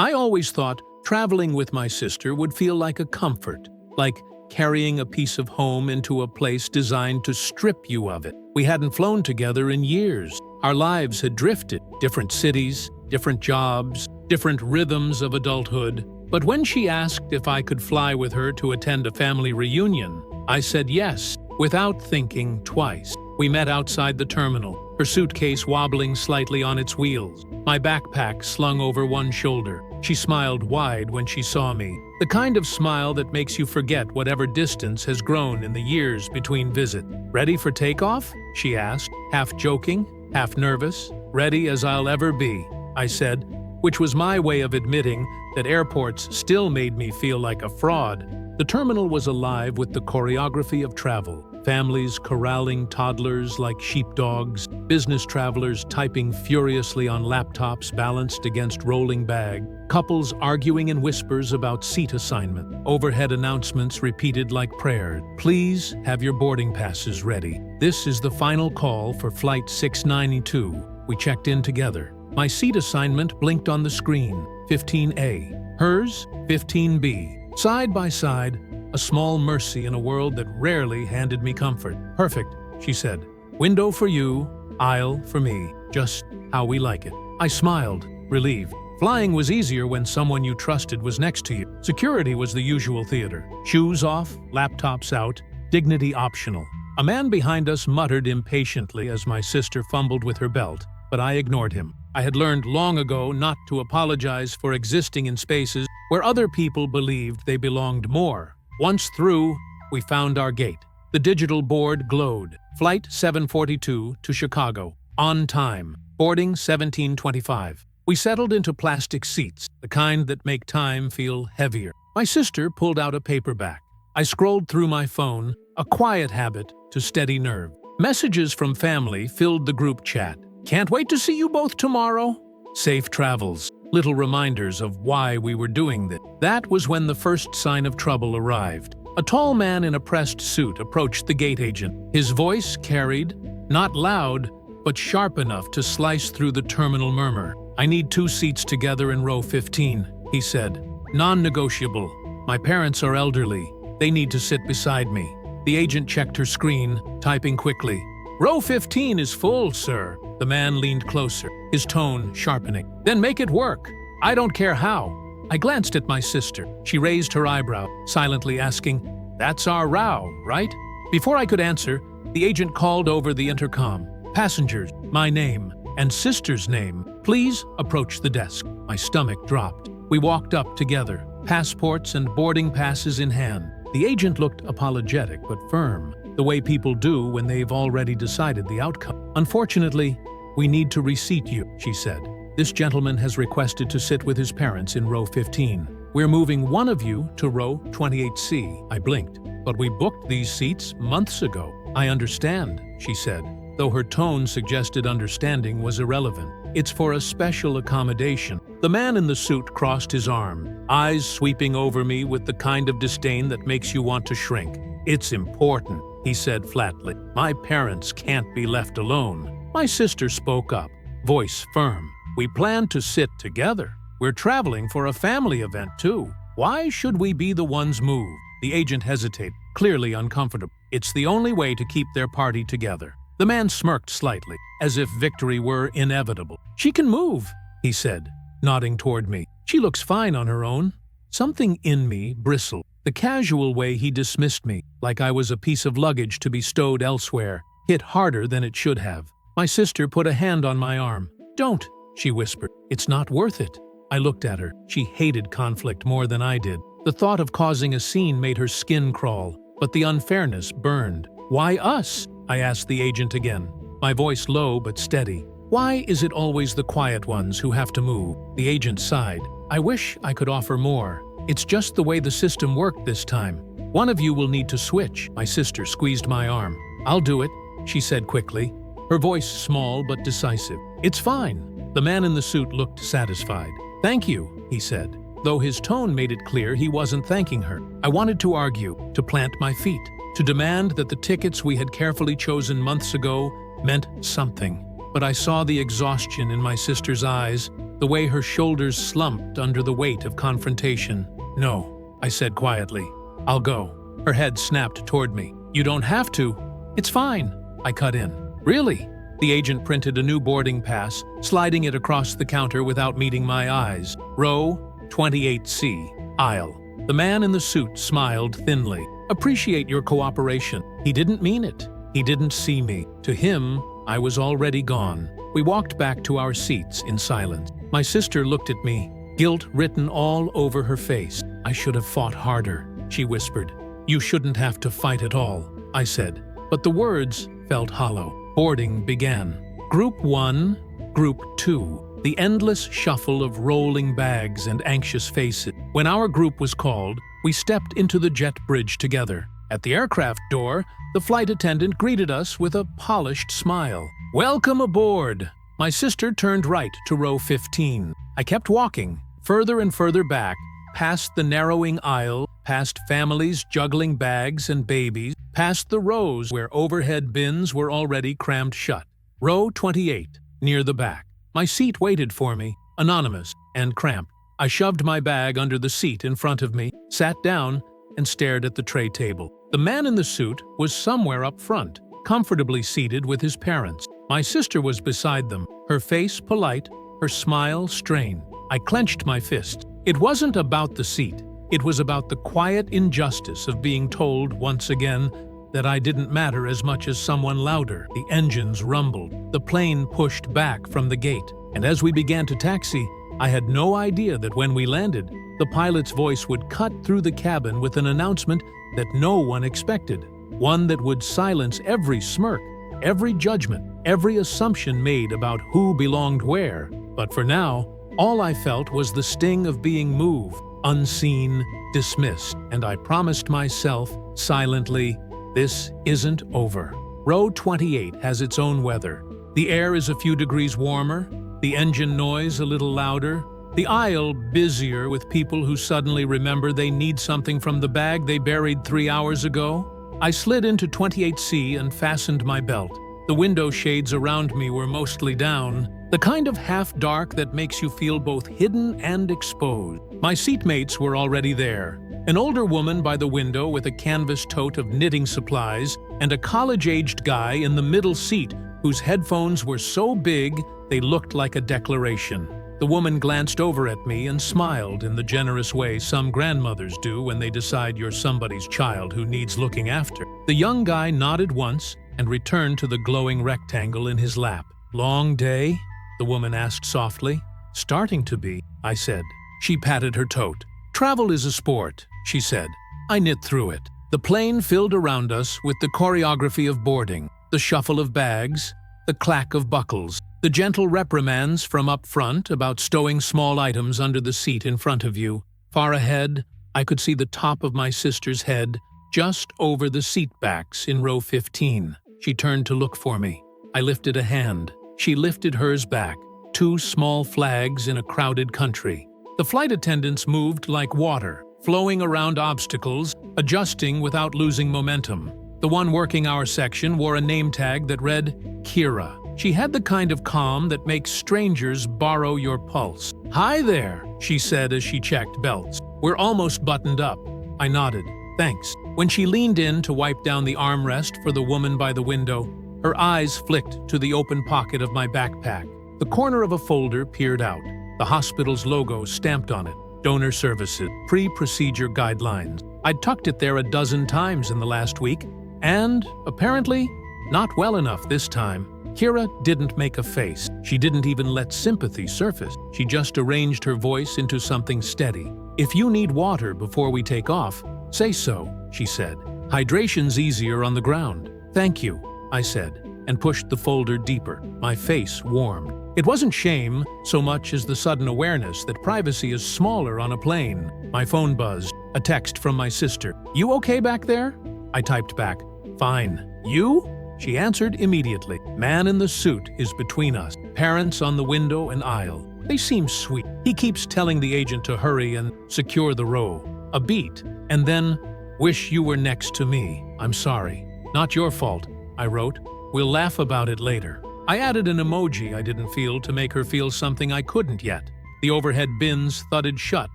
I always thought traveling with my sister would feel like a comfort, like carrying a piece of home into a place designed to strip you of it. We hadn't flown together in years. Our lives had drifted, different cities, different jobs, different rhythms of adulthood. But when she asked if I could fly with her to attend a family reunion, I said yes, without thinking twice. We met outside the terminal, her suitcase wobbling slightly on its wheels, my backpack slung over one shoulder. She smiled wide when she saw me, the kind of smile that makes you forget whatever distance has grown in the years between visits. "Ready for takeoff?" she asked, half joking, half nervous. "Ready as I'll ever be," I said, which was my way of admitting that airports still made me feel like a fraud. The terminal was alive with the choreography of travel. Families corralling toddlers like sheepdogs, business travelers typing furiously on laptops balanced against rolling bag, couples arguing in whispers about seat assignment, overhead announcements repeated like prayer. "Please have your boarding passes ready. This is the final call for Flight 692. We checked in together. My seat assignment blinked on the screen, 15A. Hers, 15B. Side by side, a small mercy in a world that rarely handed me comfort. "Perfect," she said. "Window for you, aisle for me. Just how we like it." I smiled, relieved. Flying was easier when someone you trusted was next to you. Security was the usual theater. Shoes off, laptops out, dignity optional. A man behind us muttered impatiently as my sister fumbled with her belt, but I ignored him. I had learned long ago not to apologize for existing in spaces where other people believed they belonged more. Once through, we found our gate. The digital board glowed. Flight 742 to Chicago. On time. Boarding 1725. We settled into plastic seats, the kind that make time feel heavier. My sister pulled out a paperback. I scrolled through my phone, a quiet habit to steady nerve. Messages from family filled the group chat. "Can't wait to see you both tomorrow." Safe travels. Little reminders of why we were doing this. That was when the first sign of trouble arrived. A tall man in a pressed suit approached the gate agent. His voice carried, not loud, but sharp enough to slice through the terminal murmur. "I need 2 seats together in row 15, he said. "Non-negotiable. My parents are elderly. They need to sit beside me." The agent checked her screen, typing quickly. "Row 15 is full, sir." The man leaned closer, his tone sharpening. "Then make it work. I don't care how." I glanced at my sister. She raised her eyebrow, silently asking, "That's our row, right?" Before I could answer, the agent called over the intercom. "Passengers, my name, and sister's name, please approach the desk." My stomach dropped. We walked up together, passports and boarding passes in hand. The agent looked apologetic but firm, the way people do when they've already decided the outcome. "Unfortunately, we need to reseat you," she said. "This gentleman has requested to sit with his parents in row 15. We're moving one of you to row 28C. I blinked. "But we booked these seats months ago." "I understand," she said, though her tone suggested understanding was irrelevant. "It's for a special accommodation." The man in the suit crossed his arm, eyes sweeping over me with the kind of disdain that makes you want to shrink. "It's important," he said flatly. "My parents can't be left alone." My sister spoke up, voice firm. "We plan to sit together. We're traveling for a family event too. Why should we be the ones moved?" The agent hesitated, clearly uncomfortable. "It's the only way to keep their party together." The man smirked slightly, as if victory were inevitable. "She can move," he said, nodding toward me. "She looks fine on her own." Something in me bristled. The casual way he dismissed me, like I was a piece of luggage to be stowed elsewhere, hit harder than it should have. My sister put a hand on my arm. "Don't," she whispered. "It's not worth it." I looked at her. She hated conflict more than I did. The thought of causing a scene made her skin crawl, but the unfairness burned. "Why us?" I asked the agent again, my voice low but steady. "Why is it always the quiet ones who have to move?" The agent sighed. "I wish I could offer more. It's just the way the system worked this time. One of you will need to switch." My sister squeezed my arm. "I'll do it," she said quickly, her voice small but decisive. "It's fine." The man in the suit looked satisfied. "Thank you," he said, though his tone made it clear he wasn't thanking her. I wanted to argue, to plant my feet, to demand that the tickets we had carefully chosen months ago meant something. But I saw the exhaustion in my sister's eyes, the way her shoulders slumped under the weight of confrontation. "No," I said quietly. "I'll go." Her head snapped toward me. "You don't have to." "It's fine," I cut in. "Really?" The agent printed a new boarding pass, sliding it across the counter without meeting my eyes. "Row 28C, aisle." The man in the suit smiled thinly. "Appreciate your cooperation." He didn't mean it. He didn't see me. To him, I was already gone. We walked back to our seats in silence. My sister looked at me, guilt written all over her face. "I should have fought harder," she whispered. "You shouldn't have to fight at all," I said. But the words felt hollow. Boarding began. Group 1, Group 2. The endless shuffle of rolling bags and anxious faces. When our group was called, we stepped into the jet bridge together. At the aircraft door, the flight attendant greeted us with a polished smile. "Welcome aboard!" My sister turned right to row 15. I kept walking, further and further back, past the narrowing aisle, past families juggling bags and babies, past the rows where overhead bins were already crammed shut. Row 28, near the back. My seat waited for me, anonymous and cramped. I shoved my bag under the seat in front of me, sat down, and stared at the tray table. The man in the suit was somewhere up front, comfortably seated with his parents. My sister was beside them, her face polite, her smile strained. I clenched my fist. It wasn't about the seat. It was about the quiet injustice of being told once again that I didn't matter as much as someone louder. The engines rumbled. The plane pushed back from the gate. And as we began to taxi, I had no idea that when we landed, the pilot's voice would cut through the cabin with an announcement that no one expected. One that would silence every smirk, every judgment, every assumption made about who belonged where. But for now, all I felt was the sting of being moved, unseen, dismissed. And I promised myself, silently, this isn't over. Row 28 has its own weather. The air is a few degrees warmer, the engine noise a little louder, the aisle busier with people who suddenly remember they need something from the bag they buried 3 hours ago. I slid into 28C and fastened my belt. The window shades around me were mostly down, the kind of half-dark that makes you feel both hidden and exposed. My seatmates were already there. An older woman by the window with a canvas tote of knitting supplies, and a college-aged guy in the middle seat whose headphones were so big they looked like a declaration. The woman glanced over at me and smiled in the generous way some grandmothers do when they decide you're somebody's child who needs looking after. The young guy nodded once and returned to the glowing rectangle in his lap. "Long day?" the woman asked softly. "Starting to be," I said. She patted her tote. "Travel is a sport," she said. I knit through it. The plane filled around us with the choreography of boarding, the shuffle of bags, the clack of buckles, the gentle reprimands from up front about stowing small items under the seat in front of you. Far ahead, I could see the top of my sister's head just over the seat backs in row 15. She turned to look for me. I lifted a hand. She lifted hers back, 2 small flags in a crowded country. The flight attendants moved like water, flowing around obstacles, adjusting without losing momentum. The one working our section wore a name tag that read, Kira. She had the kind of calm that makes strangers borrow your pulse. "Hi there," she said as she checked belts. "We're almost buttoned up." I nodded. "Thanks." When she leaned in to wipe down the armrest for the woman by the window, her eyes flicked to the open pocket of my backpack. The corner of a folder peered out, the hospital's logo stamped on it. Donor services, pre-procedure guidelines. I'd tucked it there a dozen times in the last week, and, apparently, not well enough this time. Kira didn't make a face. She didn't even let sympathy surface. She just arranged her voice into something steady. "If you need water before we take off, say so," she said. "Hydration's easier on the ground." "Thank you," I said, and pushed the folder deeper. My face warmed. It wasn't shame so much as the sudden awareness that privacy is smaller on a plane. My phone buzzed. A text from my sister. "You okay back there?" I typed back, "Fine. You?" She answered immediately. "Man in the suit is between us. Parents on the window and aisle. They seem sweet. He keeps telling the agent to hurry and secure the row." A beat, and then, "Wish you were next to me. I'm sorry. Not your fault," I wrote. "We'll laugh about it later." I added an emoji I didn't feel to make her feel something I couldn't yet. The overhead bins thudded shut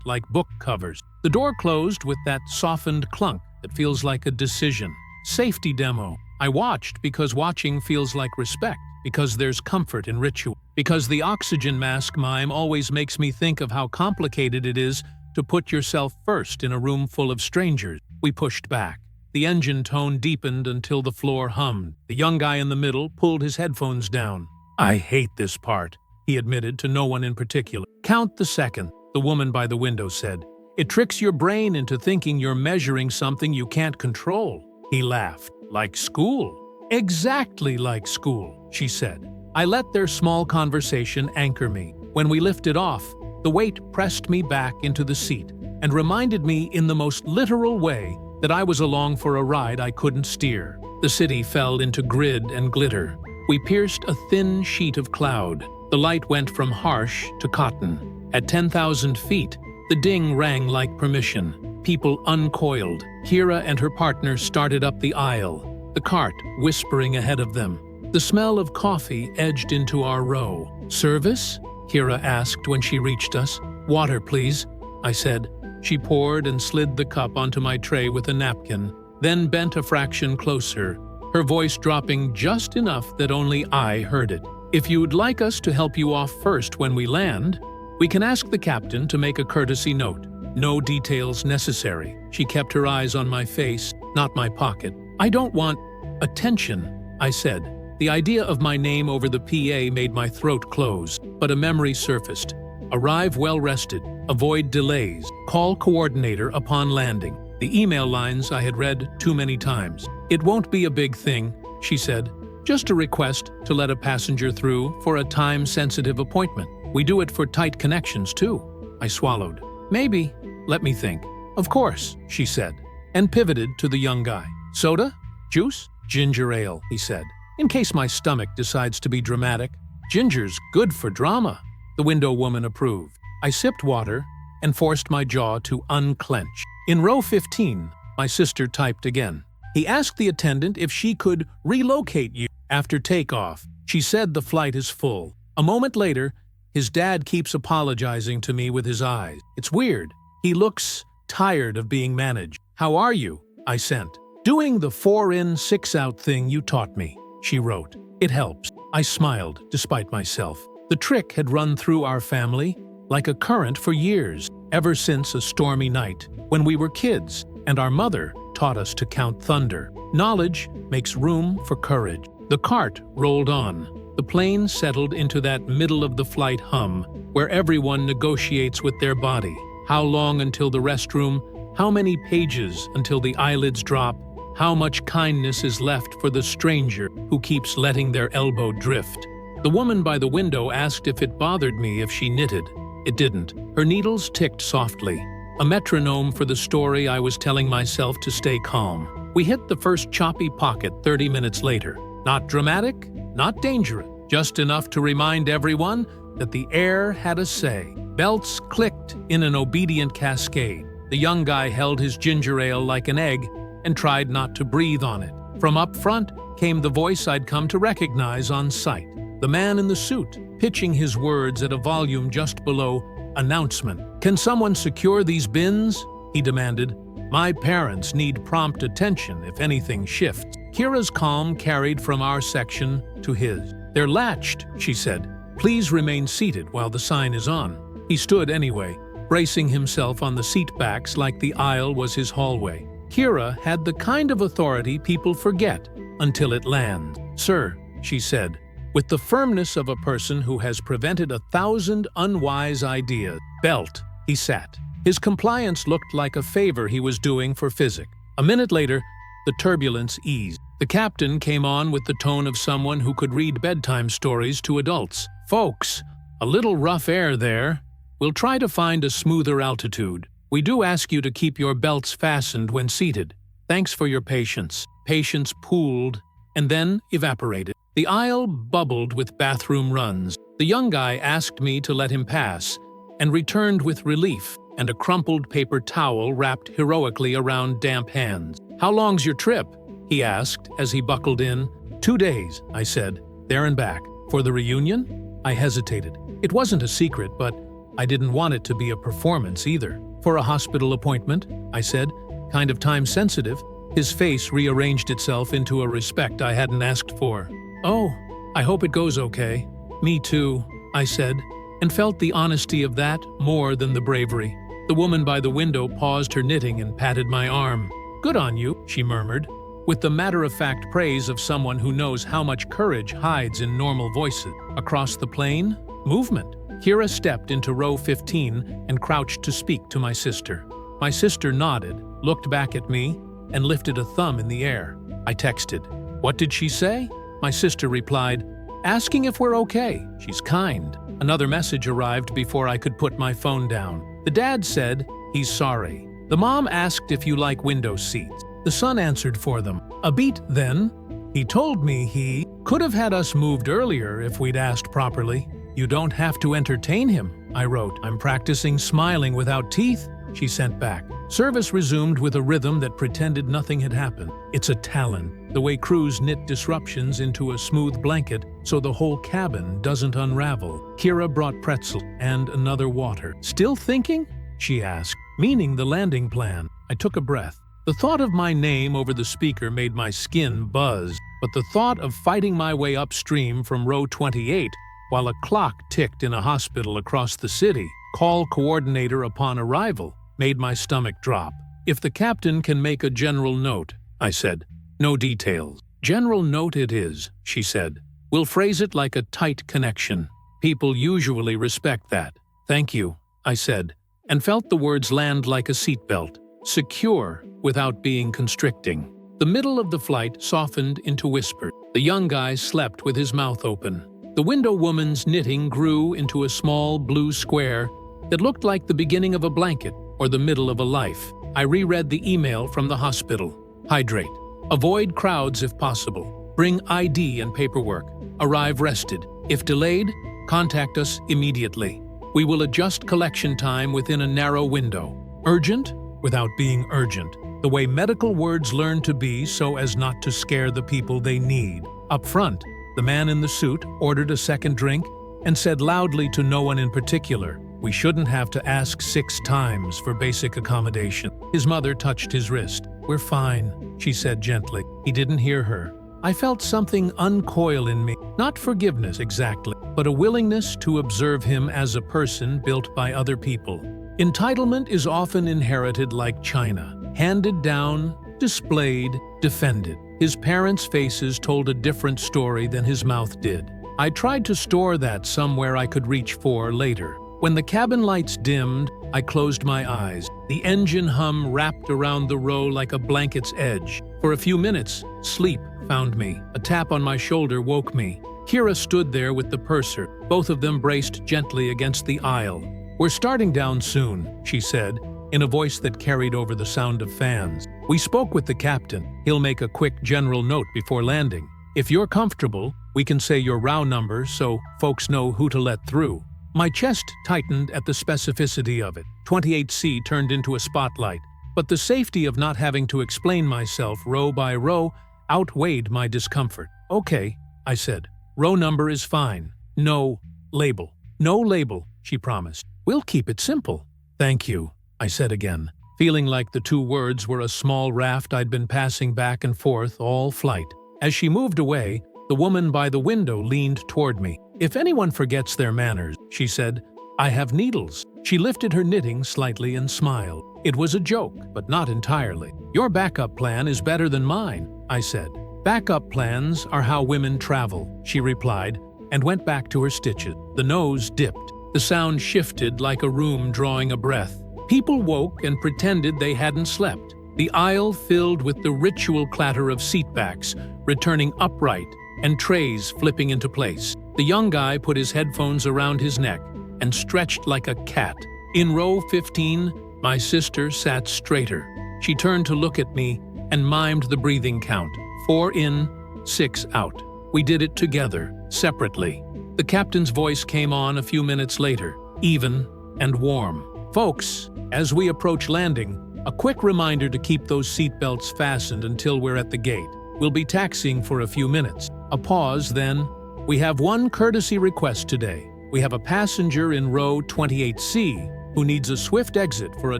like book covers. The door closed with that softened clunk that feels like a decision. Safety demo. I watched because watching feels like respect, because there's comfort in ritual, because the oxygen mask mime always makes me think of how complicated it is to put yourself first in a room full of strangers. We pushed back. The engine tone deepened until the floor hummed. The young guy in the middle pulled his headphones down. "I hate this part," he admitted to no one in particular. "Count the second," the woman by the window said. "It tricks your brain into thinking you're measuring something you can't control." He laughed. "Like school." "Exactly like school," she said. I let their small conversation anchor me. When we lifted off, the weight pressed me back into the seat and reminded me in the most literal way that I was along for a ride I couldn't steer. The city fell into grid and glitter. We pierced a thin sheet of cloud. The light went from harsh to cotton. At 10,000 feet, the ding rang like permission. People uncoiled. Kira and her partner started up the aisle, the cart whispering ahead of them. The smell of coffee edged into our row. "Service?" Kira asked when she reached us. "Water, please," I said. She poured and slid the cup onto my tray with a napkin, then bent a fraction closer, her voice dropping just enough that only I heard it. "If you'd like us to help you off first when we land, we can ask the captain to make a courtesy note. No details necessary." She kept her eyes on my face, not my pocket. "I don't want attention," I said. The idea of my name over the PA made my throat close, but a memory surfaced. Arrive well rested, avoid delays, call coordinator upon landing. The email lines I had read too many times. "It won't be a big thing," she said. "Just a request to let a passenger through for a time-sensitive appointment. We do it for tight connections too." I swallowed. "Maybe. Let me think." "Of course," she said, and pivoted to the young guy. "Soda? Juice? Ginger ale," he said. "In case my stomach decides to be dramatic. Ginger's good for drama." The window woman approved. I sipped water and forced my jaw to unclench. In row 15, my sister typed again. "He asked the attendant if she could relocate you after takeoff. She said the flight is full." A moment later, his dad keeps apologizing to me with his eyes. It's weird. He looks tired of being managed. "How are you?" I sent. "Doing the 4-in, 6-out thing you taught me," she wrote. "It helps." I smiled, despite myself. The trick had run through our family like a current for years, ever since a stormy night when we were kids, and our mother taught us to count thunder. Knowledge makes room for courage. The cart rolled on. The plane settled into that middle-of-the-flight hum where everyone negotiates with their body. How long until the restroom? How many pages until the eyelids drop? How much kindness is left for the stranger who keeps letting their elbow drift? The woman by the window asked if it bothered me if she knitted. It didn't. Her needles ticked softly, a metronome for the story I was telling myself to stay calm. We hit the first choppy pocket 30 minutes later. Not dramatic, not dangerous, just enough to remind everyone that the air had a say. Belts clicked in an obedient cascade. The young guy held his ginger ale like an egg and tried not to breathe on it. From up front came the voice I'd come to recognize on sight. The man in the suit, pitching his words at a volume just below announcement. "Can someone secure these bins?" he demanded. "My parents need prompt attention if anything shifts." Kira's calm carried from our section to his. "They're latched," she said. "Please remain seated while the sign is on." He stood anyway, bracing himself on the seat backs like the aisle was his hallway. Kira had the kind of authority people forget until it lands. "Sir," she said, with the firmness of a person who has prevented 1,000 unwise ideas. "Belt." He sat. His compliance looked like a favor he was doing for physics. A minute later, the turbulence eased. The captain came on with the tone of someone who could read bedtime stories to adults. "Folks, a little rough air there. We'll try to find a smoother altitude. We do ask you to keep your belts fastened when seated. Thanks for your patience." Patience pooled and then evaporated. The aisle bubbled with bathroom runs. The young guy asked me to let him pass and returned with relief and a crumpled paper towel wrapped heroically around damp hands. "How long's your trip?" he asked as he buckled in. 2 days, I said. "There and back." For the reunion? I hesitated. It wasn't a secret, but I didn't want it to be a performance either. For a hospital appointment, I said, kind of time-sensitive. His face rearranged itself into a respect I hadn't asked for. Oh, I hope it goes okay. Me too, I said, and felt the honesty of that more than the bravery. The woman by the window paused her knitting and patted my arm. Good on you, she murmured, with the matter-of-fact praise of someone who knows how much courage hides in normal voices. Across the plane, movement. Kira stepped into row 15 and crouched to speak to my sister. My sister nodded, looked back at me, and lifted a thumb in the air. I texted. What did she say? My sister replied, asking if we're okay. She's kind. Another message arrived before I could put my phone down. The dad said, he's sorry. The mom asked if you like window seats. The son answered for them. A beat then. He told me he could have had us moved earlier if we'd asked properly. You don't have to entertain him, I wrote. I'm practicing smiling without teeth, she sent back. Service resumed with a rhythm that pretended nothing had happened. It's a talent, the way crews knit disruptions into a smooth blanket so the whole cabin doesn't unravel. Kira brought pretzel and another water. Still thinking? She asked, meaning the landing plan. I took a breath. The thought of my name over the speaker made my skin buzz, but the thought of fighting my way upstream from row 28 while a clock ticked in a hospital across the city, call coordinator upon arrival, made my stomach drop. If the captain can make a general note, I said. No details. General note it is, she said. We'll phrase it like a tight connection. People usually respect that. Thank you, I said, and felt the words land like a seatbelt, secure without being constricting. The middle of the flight softened into whisper. The young guy slept with his mouth open. The window woman's knitting grew into a small blue square that looked like the beginning of a blanket or the middle of a life. I reread the email from the hospital. Hydrate. Avoid crowds if possible. Bring ID and paperwork. Arrive rested. If delayed, contact us immediately. We will adjust collection time within a narrow window. Urgent without being urgent. The way medical words learn to be so as not to scare the people they need. Up front, the man in the suit ordered a second drink and said loudly to no one in particular, we shouldn't have to ask 6 times for basic accommodation. His mother touched his wrist. We're fine, she said gently. He didn't hear her. I felt something uncoil in me, not forgiveness exactly, but a willingness to observe him as a person built by other people. Entitlement is often inherited like china, handed down, displayed, defended. His parents' faces told a different story than his mouth did. I tried to store that somewhere I could reach for later. When the cabin lights dimmed, I closed my eyes. The engine hum wrapped around the row like a blanket's edge. For a few minutes, sleep found me. A tap on my shoulder woke me. Kira stood there with the purser, both of them braced gently against the aisle. We're starting down soon, she said, in a voice that carried over the sound of fans. We spoke with the captain. He'll make a quick general note before landing. If you're comfortable, we can say your row number so folks know who to let through. My chest tightened at the specificity of it. 28C turned into a spotlight, but the safety of not having to explain myself row by row outweighed my discomfort. Okay, I said. Row number is fine. No label. No label, she promised. We'll keep it simple. Thank you, I said again, feeling like the 2 words were a small raft I'd been passing back and forth all flight. As she moved away, the woman by the window leaned toward me. If anyone forgets their manners, she said, I have needles. She lifted her knitting slightly and smiled. It was a joke, but not entirely. Your backup plan is better than mine, I said. Backup plans are how women travel, she replied, and went back to her stitches. The nose dipped. The sound shifted like a room drawing a breath. People woke and pretended they hadn't slept. The aisle filled with the ritual clatter of seatbacks, returning upright, and trays flipping into place. The young guy put his headphones around his neck and stretched like a cat. In row 15, my sister sat straighter. She turned to look at me and mimed the breathing count. 4 in, 6 out. We did it together, separately. The captain's voice came on a few minutes later, even and warm. Folks, as we approach landing, a quick reminder to keep those seatbelts fastened until we're at the gate. We'll be taxiing for a few minutes. A pause, then, We have one courtesy request today. We have a passenger in row 28C who needs a swift exit for a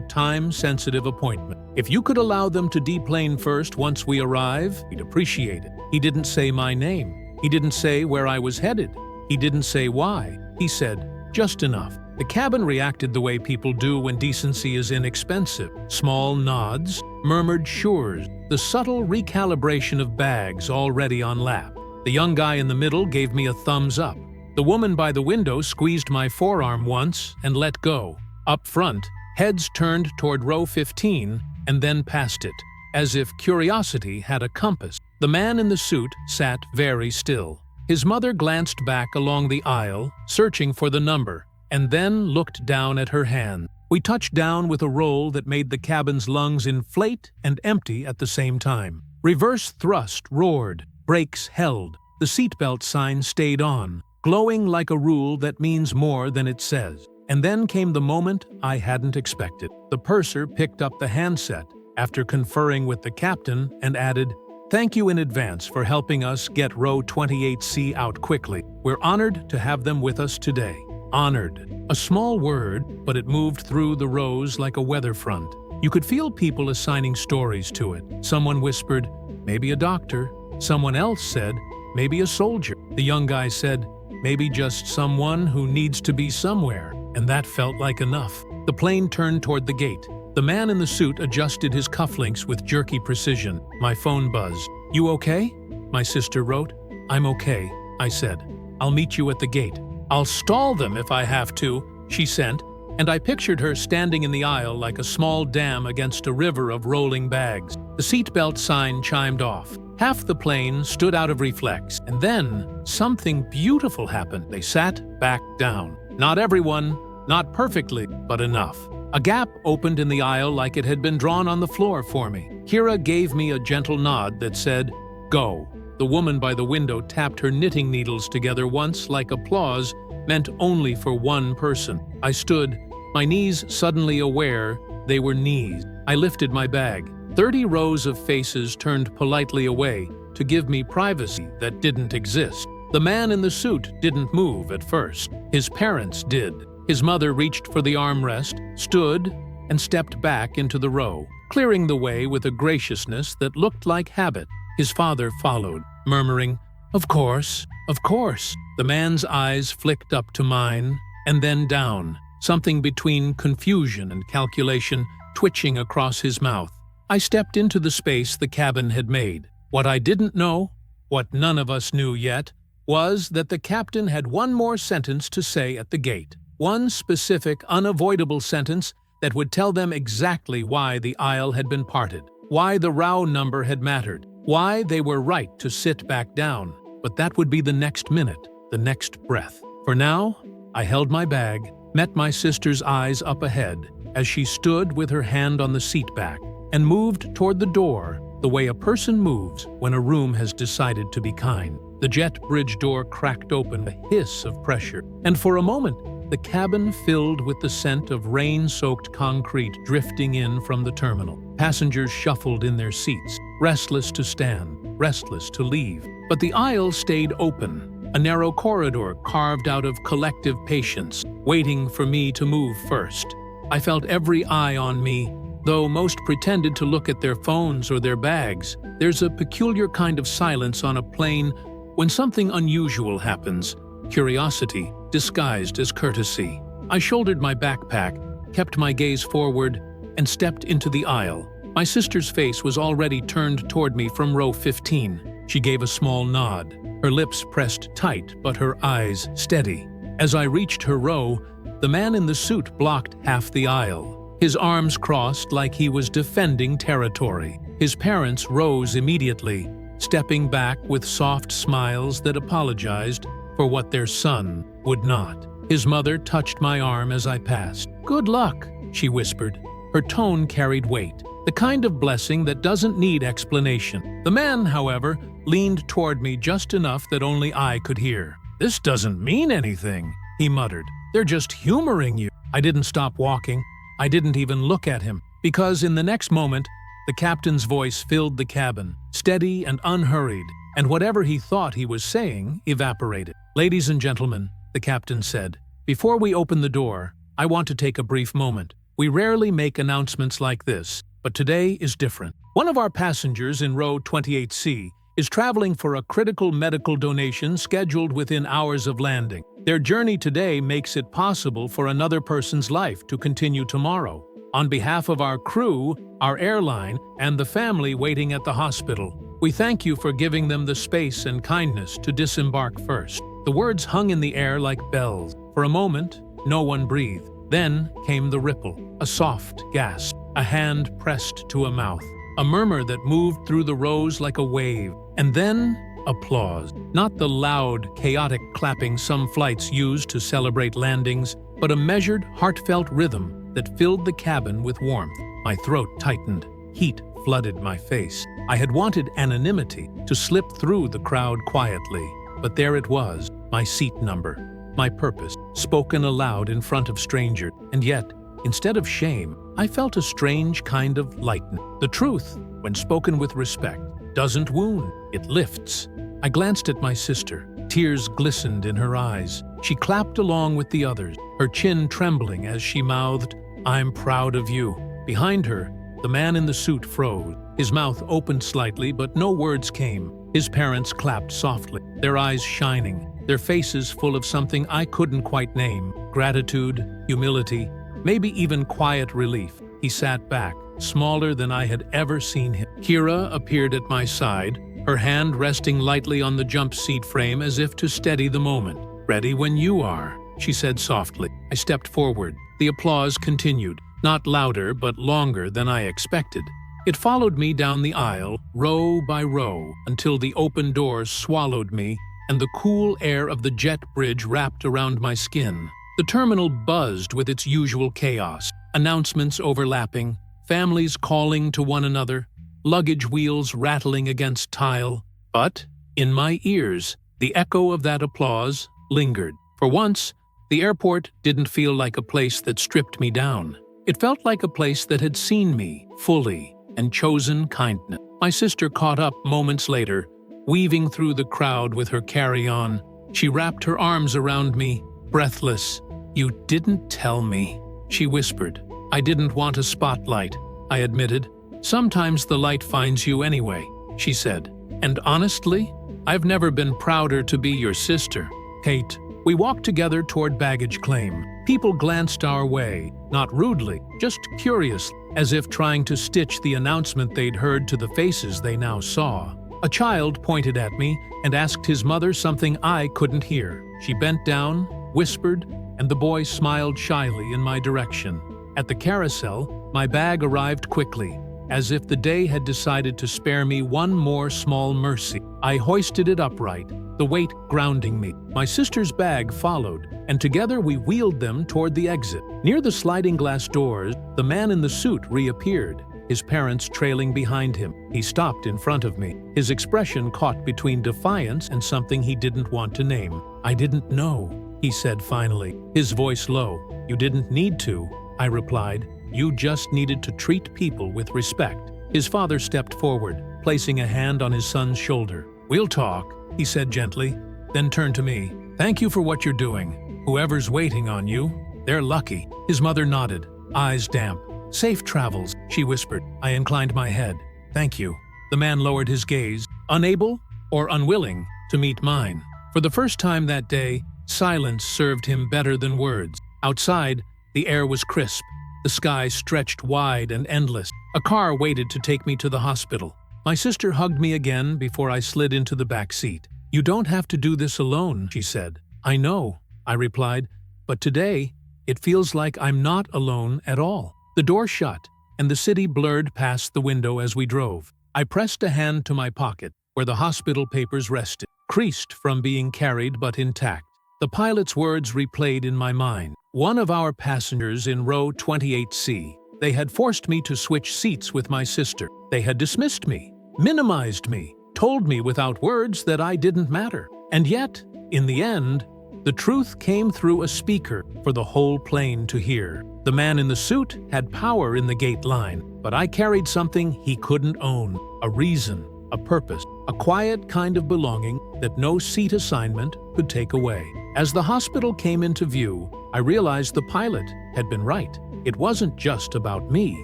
time-sensitive appointment. If you could allow them to deplane first once we arrive, we'd appreciate it. He didn't say my name. He didn't say where I was headed. He didn't say why. He said, just enough. The cabin reacted the way people do when decency is inexpensive. Small nods, murmured sures, the subtle recalibration of bags already on lap. The young guy in the middle gave me a thumbs up. The woman by the window squeezed my forearm once and let go. Up front, heads turned toward row 15 and then past it, as if curiosity had a compass. The man in the suit sat very still. His mother glanced back along the aisle, searching for the number, and then looked down at her hand. We touched down with a roll that made the cabin's lungs inflate and empty at the same time. Reverse thrust roared, brakes held. The seatbelt sign stayed on, glowing like a rule that means more than it says. And then came the moment I hadn't expected. The purser picked up the handset after conferring with the captain and added, "Thank you in advance for helping us get row 28C out quickly. We're honored to have them with us today." Honored. A small word, but it moved through the rows like a weather front. You could feel people assigning stories to it. Someone whispered, "Maybe a doctor." Someone else said, "Maybe a soldier." The young guy said, "Maybe just someone who needs to be somewhere." And that felt like enough. The plane turned toward the gate. The man in the suit adjusted his cufflinks with jerky precision. My phone buzzed. "You okay?" My sister wrote. "I'm okay," I said. "I'll meet you at the gate." "I'll stall them if I have to," she sent, and I pictured her standing in the aisle like a small dam against a river of rolling bags. The seatbelt sign chimed off. Half the plane stood out of reflex, and then something beautiful happened. They sat back down. Not everyone, not perfectly, but enough. A gap opened in the aisle like it had been drawn on the floor for me. Kira gave me a gentle nod that said, "Go." The woman by the window tapped her knitting needles together once like applause meant only for one person. I stood, my knees suddenly aware they were knees. I lifted my bag. 30 rows of faces turned politely away to give me privacy that didn't exist. The man in the suit didn't move at first. His parents did. His mother reached for the armrest, stood, and stepped back into the row, clearing the way with a graciousness that looked like habit. His father followed, murmuring, "Of course, of course." The man's eyes flicked up to mine, and then down, something between confusion and calculation twitching across his mouth. I stepped into the space the cabin had made. What I didn't know, what none of us knew yet, was that the captain had one more sentence to say at the gate. One specific, unavoidable sentence that would tell them exactly why the aisle had been parted, why the row number had mattered, why they were right to sit back down. But that would be the next minute, the next breath. For now, I held my bag, met my sister's eyes up ahead as she stood with her hand on the seat back, and moved toward the door the way a person moves when a room has decided to be kind. The jet bridge door cracked open, a hiss of pressure, and for a moment, the cabin filled with the scent of rain-soaked concrete drifting in from the terminal. Passengers shuffled in their seats, restless to stand, restless to leave. But the aisle stayed open, a narrow corridor carved out of collective patience, waiting for me to move first. I felt every eye on me. Though most pretended to look at their phones or their bags, there's a peculiar kind of silence on a plane when something unusual happens, curiosity disguised as courtesy. I shouldered my backpack, kept my gaze forward, and stepped into the aisle. My sister's face was already turned toward me from row 15. She gave a small nod, her lips pressed tight but her eyes steady. As I reached her row, the man in the suit blocked half the aisle. His arms crossed like he was defending territory. His parents rose immediately, stepping back with soft smiles that apologized for what their son would not. His mother touched my arm as I passed. "Good luck," she whispered. Her tone carried weight, the kind of blessing that doesn't need explanation. The man, however, leaned toward me just enough that only I could hear. "This doesn't mean anything," he muttered. "They're just humoring you." I didn't stop walking. I didn't even look at him, because in the next moment, the captain's voice filled the cabin, steady and unhurried. and whatever he thought he was saying evaporated. "Ladies and gentlemen," the captain said, "before we open the door, I want to take a brief moment. We rarely make announcements like this, but today is different. One of our passengers in row 28C is traveling for a critical medical donation scheduled within hours of landing. Their journey today makes it possible for another person's life to continue tomorrow. On behalf of our crew, our airline, and the family waiting at the hospital, we thank you for giving them the space and kindness to disembark first." The words hung in the air like bells. For a moment, no one breathed. Then came the ripple, a soft gasp, a hand pressed to a mouth, a murmur that moved through the rows like a wave, and then applause. Not the loud, chaotic clapping some flights use to celebrate landings, but a measured, heartfelt rhythm that filled the cabin with warmth. My throat tightened. Heat flooded my face. I had wanted anonymity, to slip through the crowd quietly. But there it was, my seat number, my purpose, spoken aloud in front of strangers. And yet, instead of shame, I felt a strange kind of lightness. The truth, when spoken with respect, doesn't wound, it lifts. I glanced at my sister. Tears glistened in her eyes. She clapped along with the others, her chin trembling as she mouthed, "I'm proud of you." Behind her, the man in the suit froze. His mouth opened slightly, but no words came. His parents clapped softly, their eyes shining, their faces full of something I couldn't quite name: gratitude, humility, maybe even quiet relief. He sat back, smaller than I had ever seen him. Kira appeared at my side, her hand resting lightly on the jump seat frame as if to steady the moment. "Ready when you are," she said softly. I stepped forward. The applause continued, not louder but longer than I expected. It followed me down the aisle, row by row, until the open doors swallowed me and the cool air of the jet bridge wrapped around my skin. The terminal buzzed with its usual chaos, announcements overlapping, families calling to one another, luggage wheels rattling against tile. But, in my ears, the echo of that applause lingered. For once, the airport didn't feel like a place that stripped me down. It felt like a place that had seen me fully and chosen kindness. My sister caught up moments later, weaving through the crowd with her carry-on. She wrapped her arms around me, breathless. "You didn't tell me," she whispered. "I didn't want a spotlight," I admitted. "Sometimes the light finds you anyway," she said. "And honestly, I've never been prouder to be your sister, Kate." We walked together toward baggage claim. People glanced our way, not rudely, just curiously, as if trying to stitch the announcement they'd heard to the faces they now saw. A child pointed at me and asked his mother something I couldn't hear. She bent down, whispered, and the boy smiled shyly in my direction. At the carousel, my bag arrived quickly, as if the day had decided to spare me one more small mercy. I hoisted it upright, the weight grounding me. My sister's bag followed, and together we wheeled them toward the exit. Near the sliding glass doors, the man in the suit reappeared, his parents trailing behind him. He stopped in front of me, his expression caught between defiance and something he didn't want to name. "I didn't know," he said finally, his voice low. "You didn't need to," I replied. "You just needed to treat people with respect." His father stepped forward, placing a hand on his son's shoulder. "We'll talk," he said gently, then turned to me. "Thank you for what you're doing. Whoever's waiting on you, they're lucky." His mother nodded, eyes damp. "Safe travels," she whispered. I inclined my head. "Thank you." The man lowered his gaze, unable or unwilling to meet mine. For the first time that day, silence served him better than words. Outside, the air was crisp. The sky stretched wide and endless. A car waited to take me to the hospital. My sister hugged me again before I slid into the back seat. "You don't have to do this alone," she said. "I know," I replied, "but today, it feels like I'm not alone at all." The door shut, and the city blurred past the window as we drove. I pressed a hand to my pocket, where the hospital papers rested, creased from being carried but intact. The pilot's words replayed in my mind. One of our passengers in row 28C. They had forced me to switch seats with my sister. They had dismissed me, minimized me, told me without words that I didn't matter. And yet, in the end, the truth came through a speaker for the whole plane to hear. The man in the suit had power in the gate line, but I carried something he couldn't own, a reason, a purpose. a quiet kind of belonging that no seat assignment could take away. As the hospital came into view, I realized the pilot had been right. It wasn't just about me.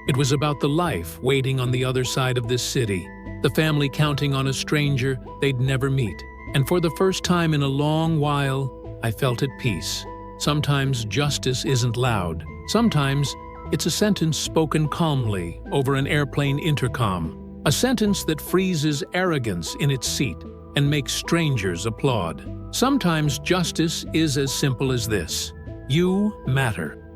It was about the life waiting on the other side of this city, the family counting on a stranger they'd never meet. And for the first time in a long while, I felt at peace. Sometimes justice isn't loud. Sometimes it's a sentence spoken calmly over an airplane intercom. A sentence that freezes arrogance in its seat and makes strangers applaud. Sometimes justice is as simple as this: you matter.